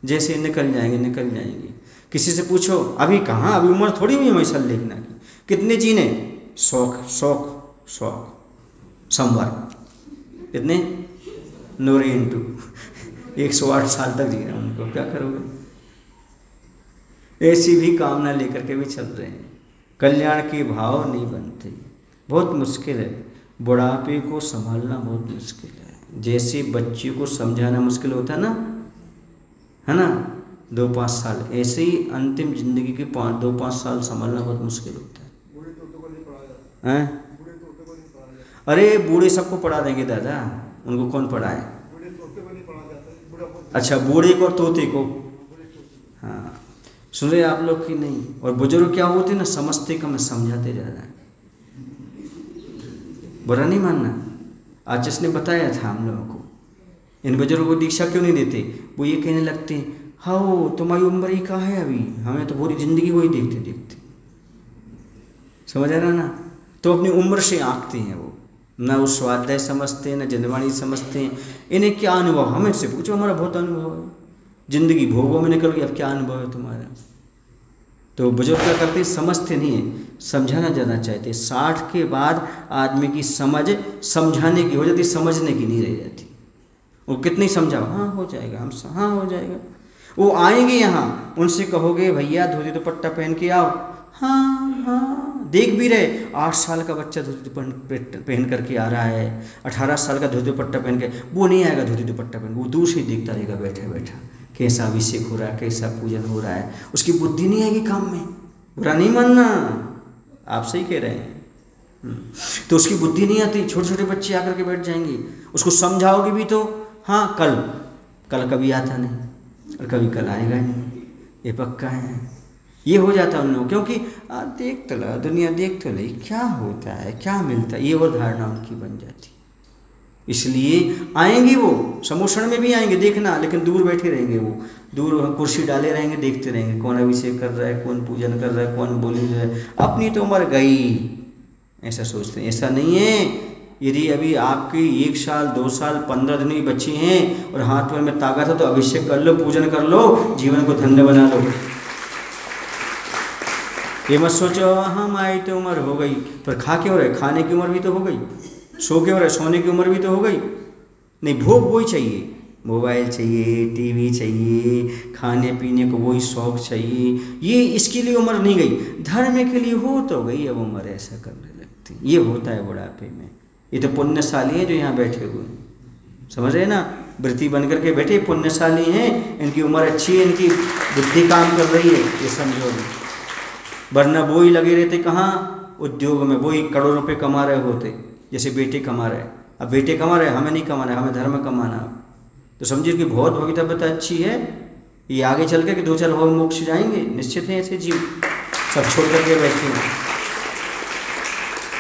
जैसे निकल जाएंगे निकल जाएंगे। किसी से पूछो अभी कहाँ, अभी उम्र थोड़ी हुई हमारी संलेखना की, कितने जीने, शौक शौक शौक संवर, कितने नोरे इंटू 108 साल तक जी रहे, उनको क्या करोगे? ऐसी भी कामना लेकर के भी चल रहे हैं, कल्याण के भाव नहीं बनते, बहुत मुश्किल है। बुढ़ापे को संभालना बहुत मुश्किल है। जैसे बच्चे को समझाना मुश्किल होता है ना, है ना, 2-5 साल, ऐसे ही अंतिम जिंदगी के 2-5 साल संभालना बहुत मुश्किल होता है। अरे बूढ़े सबको पढ़ा देंगे दादा, उनको कौन पढ़ाए? अच्छा बूढ़े को और तोते को, हाँ सुन रहे आप लोग की नहीं। और बुजुर्ग क्या होते ना, समझते कम समझाते ज़्यादा, बुरा नहीं मानना। आज जिसने बताया था हम लोगों को, इन बुजुर्गों को दीक्षा क्यों नहीं देते, वो ये कहने लगते हैं हाँ तुम्हारी उम्र ही कहाँ है अभी, हमें तो पूरी ज़िंदगी वही देखते देखते। समझ आ रहा ना? तो अपनी उम्र से आंकते हैं वो, ना वो स्वाध्याय समझते हैं ना जनवाणी समझते हैं। इन्हें क्या अनुभव, हमें से पूछो, हमारा बहुत अनुभव है, जिंदगी भोगों में निकल गई, अब क्या अनुभव है तुम्हारा? तो बुजुर्ग क्या करते, समझते नहीं है, समझाना ज़्यादा चाहते। 60 के बाद आदमी की समझ समझाने की हो जाती, समझने की नहीं रह जाती। वो कितनी समझाओ, हाँ हो जाएगा, हम हाँ हो जाएगा। वो आएंगे यहाँ, उनसे कहोगे भैया धोती दुपट्टा पहन के आओ, हाँ हाँ, देख भी रहे 8 साल का बच्चा धोती पहन करके आ रहा है, 18 साल का धोती दुपट्टा पहन के, वो नहीं आएगा धोती दुपट्टा पहन के, वो दूर से ही देखता रहेगा बैठा बैठा, कैसा अभिषेक हो रहा है, कैसा पूजन हो रहा है, उसकी बुद्धि नहीं आएगी काम में। बुरा नहीं मानना, आप सही कह रहे हैं। तो उसकी बुद्धि नहीं आती, छोटे छोटे बच्चे आकर के बैठ जाएंगे, उसको समझाओगे भी तो हाँ कल कभी आता नहीं और कभी कल आएगा नहीं, ये पक्का है। ये हो जाता है उन लोगों, क्योंकि देख तो ला दुनिया, देख तो ली क्या होता है क्या मिलता है, ये और धारणा उनकी बन जाती। इसलिए आएंगे वो, समोषण में भी आएंगे देखना, लेकिन दूर बैठे रहेंगे, वो दूर कुर्सी डाले रहेंगे, देखते रहेंगे कौन अभिषेक कर रहा है, कौन पूजन कर रहा है, कौन बोली रहा है, अपनी तो उम्र गई, ऐसा सोचते हैं। ऐसा नहीं है। यदि अभी आपकी 1 साल 2 साल 15 दिन ही बच्ची हैं और हाथ में ताकत है तो अभिषेक कर लो, पूजन कर लो, जीवन को धन्य बना लो। ये मत सोचो हमारी तो उम्र हो गई, पर खा क्यों रहे, खाने की उम्र भी तो हो गई, सो क्यों रहे, सोने की उम्र भी तो हो गई। नहीं, भोग वही चाहिए, मोबाइल चाहिए, टीवी चाहिए, खाने पीने को वही शौक चाहिए, ये इसके लिए उम्र नहीं गई, धर्म के लिए हो तो गई अब उम्र, ऐसा करने लगती। ये होता है बुढ़ापे में। ये तो पुण्यशाली हैं जो यहाँ बैठे हुए हैं, समझ रहे ना, वृत्ति बन करके बैठे पुण्यशाली हैं, इनकी उम्र अच्छी है, इनकी बुद्धि काम कर रही है, ये समझो। वरना वो ही लगे रहते कहाँ, उद्योग में, वो ही करोड़ों रुपये कमा रहे होते, जैसे बेटे कमा रहे। अब बेटे कमा रहे, हमें नहीं कमाना, हमें धर्म कमाना। तो समझिए कि बहुत भवितव्यता अच्छी है, ये आगे चल के 2-4 भाव मोक्ष जाएंगे, निश्चित है ऐसे जीव, सब छोड़ करके बैठे हैं।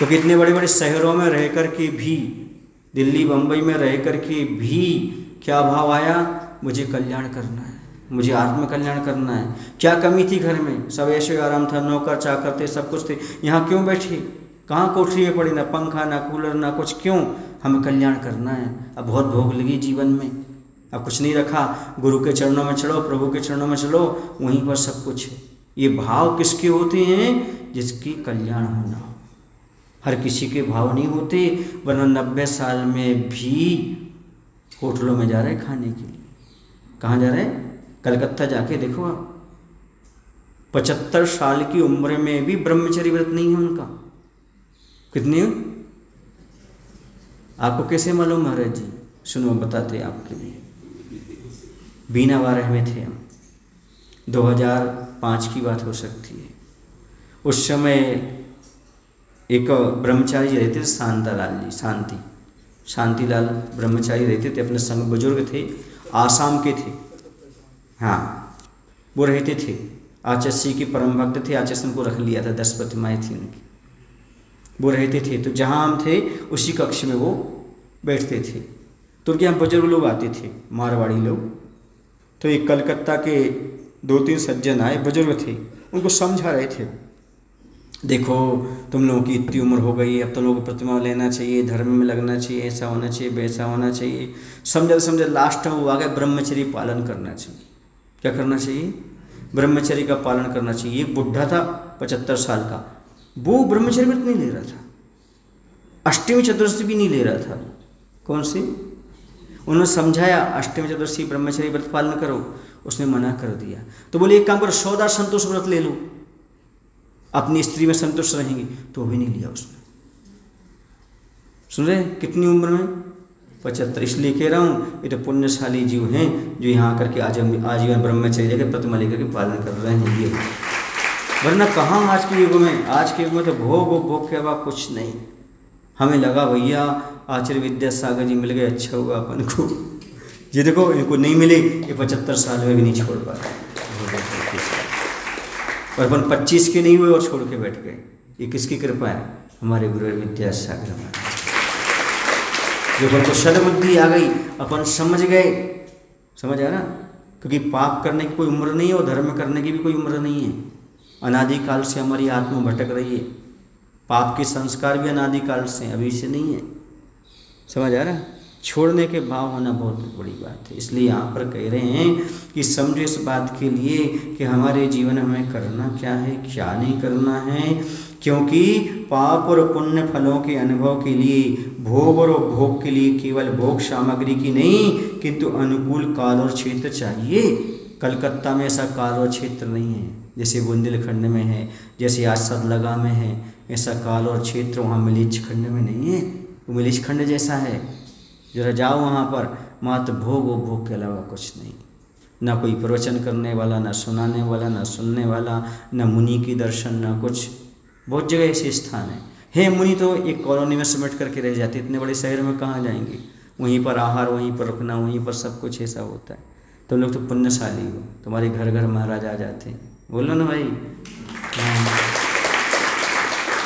तो कितने बड़े बड़े शहरों में रह कर के भी, दिल्ली बम्बई में रह कर के भी क्या भाव आया, मुझे कल्याण करना है, मुझे आत्म कल्याण करना है। क्या कमी थी घर में, सब ऐसे आराम था, नौकर चाकर थे, सब कुछ थे, यहाँ क्यों बैठे, कहाँ कोठरी में पड़ी, ना पंखा ना कूलर ना कुछ, क्यों, हमें कल्याण करना है। अब बहुत भोग लगी जीवन में, अब कुछ नहीं रखा, गुरु के चरणों में चलो, प्रभु के चरणों में चलो, वहीं पर सब कुछ है। ये भाव किसके होते हैं, जिसकी कल्याण होना हो। हर किसी के भाव नहीं होते, वरना 90 साल में भी होटलों में जा रहे खाने के लिए, कहाँ जा रहे हैं? कलकत्ता जाके देखो आप, 75 साल की उम्र में भी ब्रह्मचर्य व्रत नहीं है उनका। कितनी? आपको कैसे मालूम महाराज जी? सुनो बताते हैं आपके लिए। बीना बारह में थे हम, 2005 की बात हो सकती है। उस समय एक ब्रह्मचारी रहते थे, शांतालाल जी, शांतिलाल ब्रह्मचारी रहते थे, अपने संग बुजुर्ग थे, आसाम के थे। हाँ, वो रहते थे, आचस्य के परम भक्त थे। आचस्य को रख लिया था, 10 प्रतिमाएँ थी उनकी, वो रहते थे। तो जहाँ हम थे उसी कक्ष में वो बैठते थे। तो उनके यहाँ बुजुर्ग लोग आते थे, मारवाड़ी लोग। तो एक कलकत्ता के 2-3 सज्जन आए, बुजुर्ग थे, उनको समझा रहे थे, देखो तुम लोगों की इतनी उम्र हो गई, अब तुम लोगों को प्रतिमा लेना चाहिए, धर्म में लगना चाहिए, ऐसा होना चाहिए, वैसा होना चाहिए। समझे लास्ट में वो आ गए, ब्रह्मचर्य पालन करना चाहिए। क्या करना चाहिए? ब्रह्मचर्य का पालन करना चाहिए। एक बुढ़ा था 75 साल का, वो ब्रह्मचर्य व्रत नहीं ले रहा था, अष्टमी चतुर्दशी भी नहीं ले रहा था। कौन सी? उन्होंने समझाया अष्टमी चतुर्दशी ब्रह्मचर्य व्रत पालन करो, उसने मना कर दिया। तो बोले एक काम करो, 14 संतोष व्रत ले लो, अपनी स्त्री में संतुष्ट रहेंगी। तो भी नहीं लिया उसने। सुन रहे कितनी उम्र में? 75। इसलिए कह रहा हूँ, ये तो पुण्यशाली जीव हैं जो यहाँ करके आजीवन ब्रह्मचर्य के प्रतिमा लेकर के पालन कर रहे हैं। ये वरना कहाँ आज के युग में, आज के युग में तो भोग के अलावा कुछ नहीं। हमें लगा भैया आचार्य विद्यासागर जी मिल गए, अच्छा हुआ अपन को। ये देखो इनको नहीं मिले, ये 75 साल में भी नहीं छोड़ पाए, और अपन 25 के नहीं हुए और छोड़ के बैठ गए। ये किसकी कृपा है? हमारे गुरु विद्यासागर महाराज, जो अपन को सद्बुद्धि आ गई, अपन समझ गए। समझ आया ना? क्योंकि पाप करने की कोई उम्र नहीं है और धर्म करने की भी कोई उम्र नहीं है। अनादिकाल से हमारी आत्मा भटक रही है, पाप के संस्कार भी अनादिकाल से, अभी से नहीं है। समझ आ रहा है? छोड़ने के भाव होना बहुत बड़ी बात है। इसलिए यहाँ पर कह रहे हैं कि समझो इस बात के लिए कि हमारे जीवन में हमें करना क्या है, क्या नहीं करना है। क्योंकि पाप और पुण्य फलों के अनुभव के लिए, भोग और उपभोग के लिए केवल भोग सामग्री की नहीं, किंतु अनुकूल काल और क्षेत्र चाहिए। कलकत्ता में ऐसा काल और क्षेत्र नहीं है जैसे बुंदेलखंड में है, जैसे आज सदलगा में है। ऐसा काल और क्षेत्र वहाँ मिलिच खंड में नहीं है। वो मिलिच खंड जैसा है। जरा जाओ वहाँ पर, मात्र भोग और भोग के अलावा कुछ नहीं। ना कोई प्रवचन करने वाला, ना सुनाने वाला, ना सुनने वाला, ना मुनि की दर्शन, ना कुछ। बहुत जगह ऐसे स्थान है मुनि तो एक कॉलोनी में सिमट करके रह जाते, इतने बड़े शहर में कहाँ जाएंगे? वहीं पर आहार, वहीं पर रुकना, वहीं पर सब कुछ ऐसा होता है। तो लोग तो पुण्यशाली हो, तुम्हारे घर घर महाराज आ जाते हैं। बोलो ना भाई।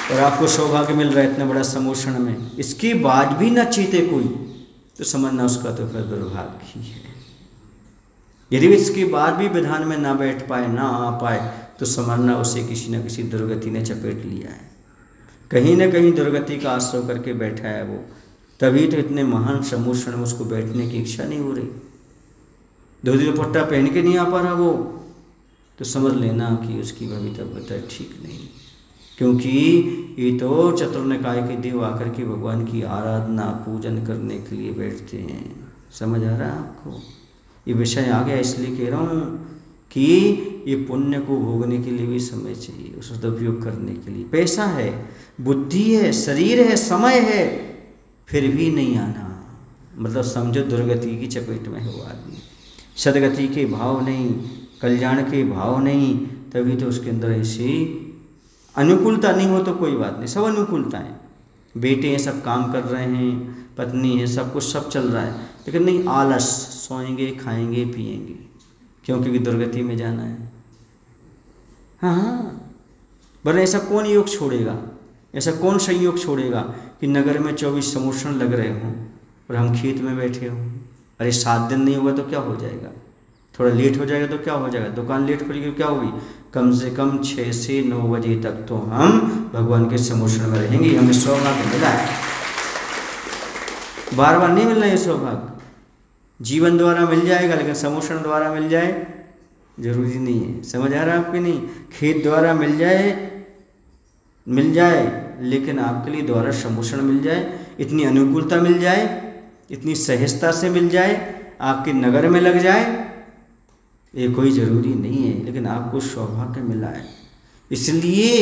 और आपको सौभाग्य मिल रहा है इतना बड़ा समोषण में, इसके बाद भी न चीते कोई, तो समझना उसका तो फिर दुर्भाग्य ही है। यदि इसके बाद भी विधान में ना बैठ पाए, ना आ पाए, तो समझना उसे किसी न किसी दुर्गति ने चपेट लिया है। कहीं न कहीं दुर्गति का आश्रय करके बैठा है वो, तभी तो इतने महान समोषण में उसको बैठने की इच्छा नहीं हो रही। धोती दुपट्टा पहन के नहीं आ पा रहा वो, तो समझ लेना कि उसकी भवितव्यता ठीक नहीं। क्योंकि ये तो चतुर्निकाय के देव आकर के भगवान की आराधना पूजन करने के लिए बैठते हैं। समझ आ रहा है आपको? ये विषय आ गया, इसलिए कह रहा हूँ कि ये पुण्य को भोगने के लिए भी समय चाहिए, उसका सदुपयोग करने के लिए। पैसा है, बुद्धि है, शरीर है, समय है, फिर भी नहीं आना, मतलब समझो दुर्गति की चपेट में है वो आदमी। सदगति के भाव नहीं, कल्याण के भाव नहीं, तभी तो उसके अंदर ऐसी अनुकूलता नहीं हो तो कोई बात नहीं, सब अनुकूलता है। बेटे हैं, सब काम कर रहे हैं, पत्नी है, सब कुछ सब चल रहा है, लेकिन नहीं, आलस, सोएंगे, खाएंगे, पिएंगे। क्यों? क्योंकि दुर्गति में जाना है। हाँ, वरना ऐसा कौन योग छोड़ेगा, ऐसा कौन संयोग छोड़ेगा कि नगर में 24 समोषण लग रहे हों और हम खेत में बैठे हों। अरे 7 दिन नहीं होगा तो क्या हो जाएगा, थोड़ा लेट हो जाएगा तो क्या हो जाएगा, दुकान लेट खुलेगी तो क्या होगी, कम से कम 6 से 9 बजे तक तो हम भगवान के समोषण में रहेंगे। हमें सौभाग्य मिला है, बार बार नहीं मिलना ये सौभाग्य। जीवन द्वारा मिल जाएगा, लेकिन समोषण द्वारा मिल जाए जरूरी नहीं है। समझ आ रहा है आपके? नहीं, खेत द्वारा मिल जाए, लेकिन आपके लिए द्वारा समोषण मिल जाए, इतनी अनुकूलता मिल जाए, इतनी सहजता से मिल जाए, आपके नगर में लग जाए, ये कोई ज़रूरी नहीं है, लेकिन आपको सौभाग्य मिला है, इसलिए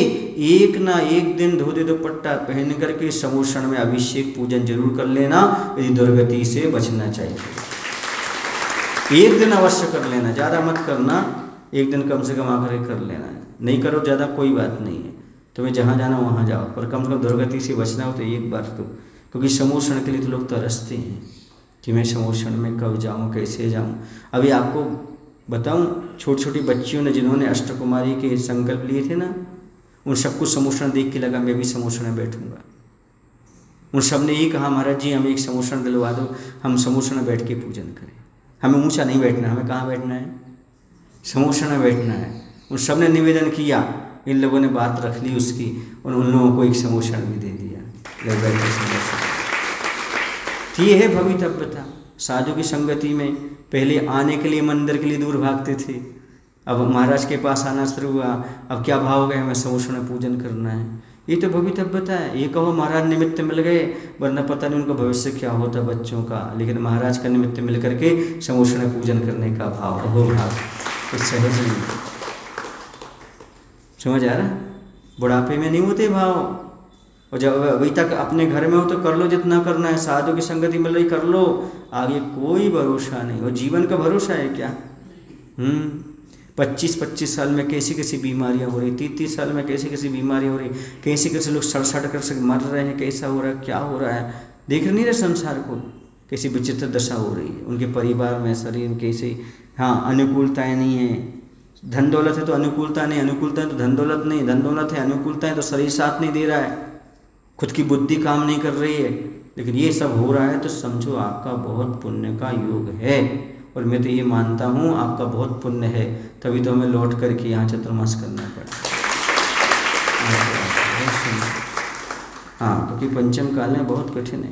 एक ना एक दिन धोती दुपट्टा पहन करके समूषण में अभिषेक पूजन जरूर कर लेना, यदि दुर्गति से बचना चाहिए। एक दिन अवश्य कर लेना, ज़्यादा मत करना, एक दिन कम से कम आकर कर लेना है। नहीं करो ज़्यादा कोई बात नहीं है, तुम्हें जहाँ जाना वहाँ जाओ, पर कम से कम दुर्गति से बचना हो तो एक बार तो, क्योंकि समूषण के लिए तो लोग तरसते हैं कि मैं समूषण में कब जाऊँ, कैसे जाऊँ। अभी आपको बताऊं, छोटी छोटी बच्चियों ने जिन्होंने अष्टकुमारी के संकल्प लिए थे ना, उन सबको समूषण देख के लगा मैं भी समूषण में बैठूंगा। उन सब ने यही कहा, महाराज जी हमें एक समूषण दिलवा दो, हम समूषण में बैठ के पूजन करें। हमें ऊंचा नहीं बैठना, हमें कहाँ बैठना है, समूषण में बैठना है। उन सब ने निवेदन किया, इन लोगों ने बात रख ली उसकी, और उन लोगों को एक समूषण भी दे दिया, ले बैठे समूषण। तो ये है भवितव्यता। साधु की संगति में पहले आने के लिए मंदिर के लिए दूर भागते थे, अब महाराज के पास आना शुरू हुआ, अब क्या भाव हो गए, हमें समूषण में पूजन करना है। ये तो भवितव्यता है। ये कहो महाराज निमित्त मिल गए, वरना पता नहीं उनका भविष्य क्या होता बच्चों का, लेकिन महाराज का निमित्त मिल करके समूषण में पूजन करने का भाव, अहोभाव, तो सहज नहीं। समझ आ रहा? बुढ़ापे में नहीं होते भाव, और जब अभी तक अपने घर में हो तो कर लो जितना करना है, साधु की संगति मिल रही कर लो, आगे कोई भरोसा नहीं। और जीवन का भरोसा है क्या? 25-25 साल में कैसी कैसी बीमारियां हो रही, 30-30 साल में कैसी कैसी बीमारियां हो रही, कैसे कैसे लोग सड़ कर मर रहे हैं, कैसा हो रहा है, क्या हो रहा है, देख नहीं रहे संसार को, कैसी विचित्र दशा हो रही है उनके परिवार में, शरीर में कैसे। हाँ, अनुकूलताएँ नहीं है, धन दौलत है तो अनुकूलता नहीं, अनुकूलता है तो धन दौलत नहीं, धन दौलत है अनुकूलता है तो शरीर साथ नहीं दे रहा है, खुद की बुद्धि काम नहीं कर रही है। लेकिन ये सब हो रहा है तो समझो आपका बहुत पुण्य का योग है, और मैं तो ये मानता हूँ आपका बहुत पुण्य है, तभी तो हमें लौट करके यहाँ चतुर्मास करना पड़ा। हाँ, क्योंकि पंचम काल में बहुत कठिन है,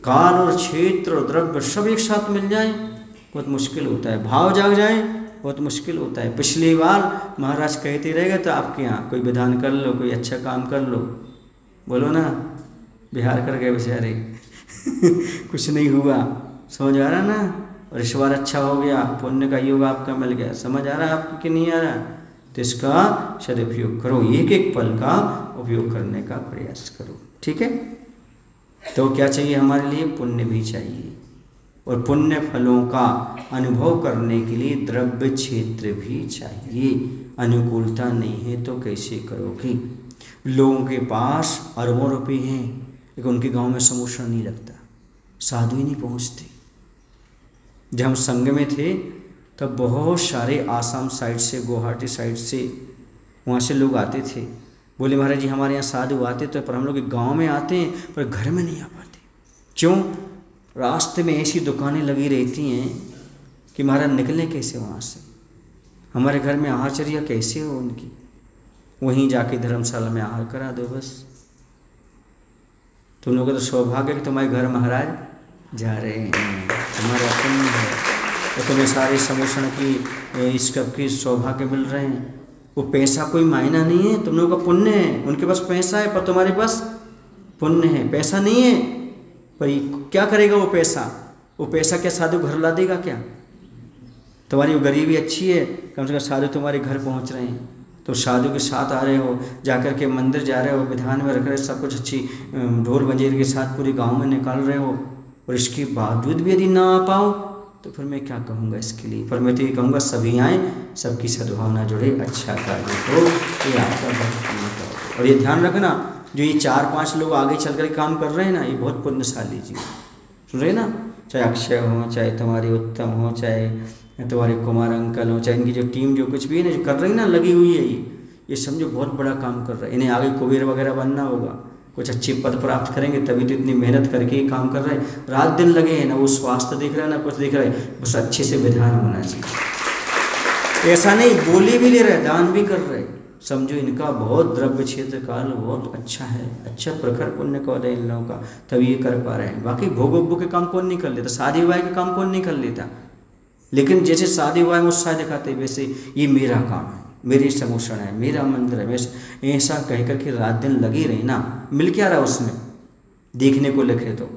काल और क्षेत्र और द्रव्य सब एक साथ मिल जाए बहुत मुश्किल होता है, भाव जाग जाए बहुत मुश्किल होता है। पिछली बार महाराज कहते रहेगा तो आपके यहाँ कोई विधान कर लो, कोई अच्छा काम कर लो, बोलो ना, बिहार कर गए बेचारे कुछ नहीं हुआ, समझ आ रहा ना, और इस बार अच्छा हो गया, पुण्य का योग आपका मिल गया। समझ आ रहा है आपको कि नहीं आ रहा? तो इसका सदुपयोग करो, एक एक पल का उपयोग करने का प्रयास करो, ठीक है। तो क्या चाहिए हमारे लिए? पुण्य भी चाहिए, और पुण्य फलों का अनुभव करने के लिए द्रव्य क्षेत्र भी चाहिए। अनुकूलता नहीं है तो कैसे करोगे? लोगों के पास अरबों रुपए हैं, लेकिन उनके गांव में समूषण नहीं लगता, साधु ही नहीं पहुंचते। जब हम संघ में थे तब बहुत सारे आसाम साइड से, गुवाहाटी साइड से, वहाँ से लोग आते थे, बोले महाराज जी हमारे यहाँ साधु आते तो, पर हम लोग गांव में आते हैं पर घर में नहीं आ पाते। क्यों? रास्ते में ऐसी दुकानें लगी रहती हैं कि महाराज निकलें कैसे वहाँ से, हमारे घर में आहारचर्या कैसे हो उनकी, वहीं जाके धर्मशाला में आहार करा दो बस। तुम लोगों का तो सौभाग्य कि तुम्हारे घर महाराज जा रहे हैं, तुम्हारा पुण्य है, तो तुम्हें सारे समूषण की इस कब की सौभाग्य मिल रहे हैं। वो पैसा कोई मायना नहीं है, तुम लोगों का पुण्य है। उनके पास पैसा है पर तुम्हारे पास पुण्य है, पैसा नहीं है। पर क्या करेगा वो पैसा? वो पैसा क्या साधु घर ला देगा क्या? तुम्हारी वो गरीबी अच्छी है, कम से कम साधु तुम्हारे घर पहुंच रहे हैं, तो साधु के साथ आ रहे हो, जाकर के मंदिर जा रहे हो, विधान में रख रहे, सब कुछ अच्छी ढोल बंजेर के साथ पूरे गांव में निकाल रहे हो, और इसके बावजूद भी यदि ना आ पाओ तो फिर मैं क्या कहूँगा इसके लिए? पर मैं तो ये कहूँगा सभी आएँ, सबकी सद्भावना जुड़े, अच्छा कार्य हो, ये आपका बहुत पुण्य का। और ये ध्यान रखना, जो ये 4-5 लोग आगे चल कर काम कर रहे हैं ना, ये बहुत पुण्यशाली जी, सुन रहे ना, चाहे अक्षय हो, चाहे तुम्हारी उत्तम हो, चाहे तुम्हारे कुमार अंकल हो, चाहे इनकी जो टीम जो कुछ भी है ना जो कर रही है ना, लगी हुई है, ये समझो बहुत बड़ा काम कर रहा है। इन्हें आगे कुबेर वगैरह बनना होगा, कुछ अच्छे पद प्राप्त करेंगे, तभी तो इतनी मेहनत करके ही काम कर रहे हैं, रात दिन लगे हैं, ना वो स्वास्थ्य देख रहे हैं ना कुछ देख रहे हैं, बस अच्छे से विधान होना चाहिए। ऐसा नहीं बोली भी ले रहे, दान भी कर रहे, समझो इनका बहुत द्रव्य क्षेत्र काल बहुत अच्छा है, अच्छा प्रखर पुण्य का उदय इन लोगों का, तभी ये कर पा रहे हैं। बाकी भोग के काम कौन नहीं कर लेता, शादी विवाह के काम कौन नहीं कर लेता, लेकिन जैसे शादी विवाह में उत्साह दिखाते वैसे ये मेरा काम है, मेरी समूषण है, मेरा मंदिर है, ऐसा कह कर के रात दिन लगी रही ना, मिल क्या रहा उसमें देखने को लिखे तो,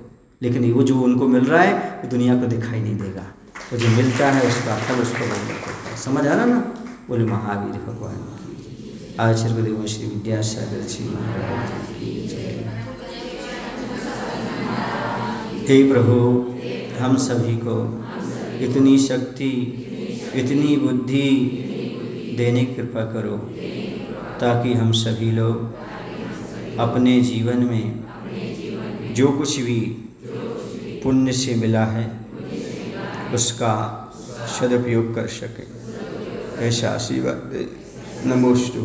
लेकिन वो जो उनको मिल रहा है वो दुनिया को दिखाई नहीं देगा, तो जो मिलता है उसका फल उसको मिलता है। समझ आ रहा ना? बोले महावीर भगवान की। आचार्य गुरुदेव श्री विद्यासागर जी महाराज की जय। हे प्रभु, हम सभी को इतनी शक्ति, इतनी बुद्धि देने की कृपा करो ताकि हम सभी लोग अपने जीवन में जो कुछ भी पुण्य से मिला है उसका सदुपयोग कर सके। ऐसा आशीर्वाद दे। नमोस्तु।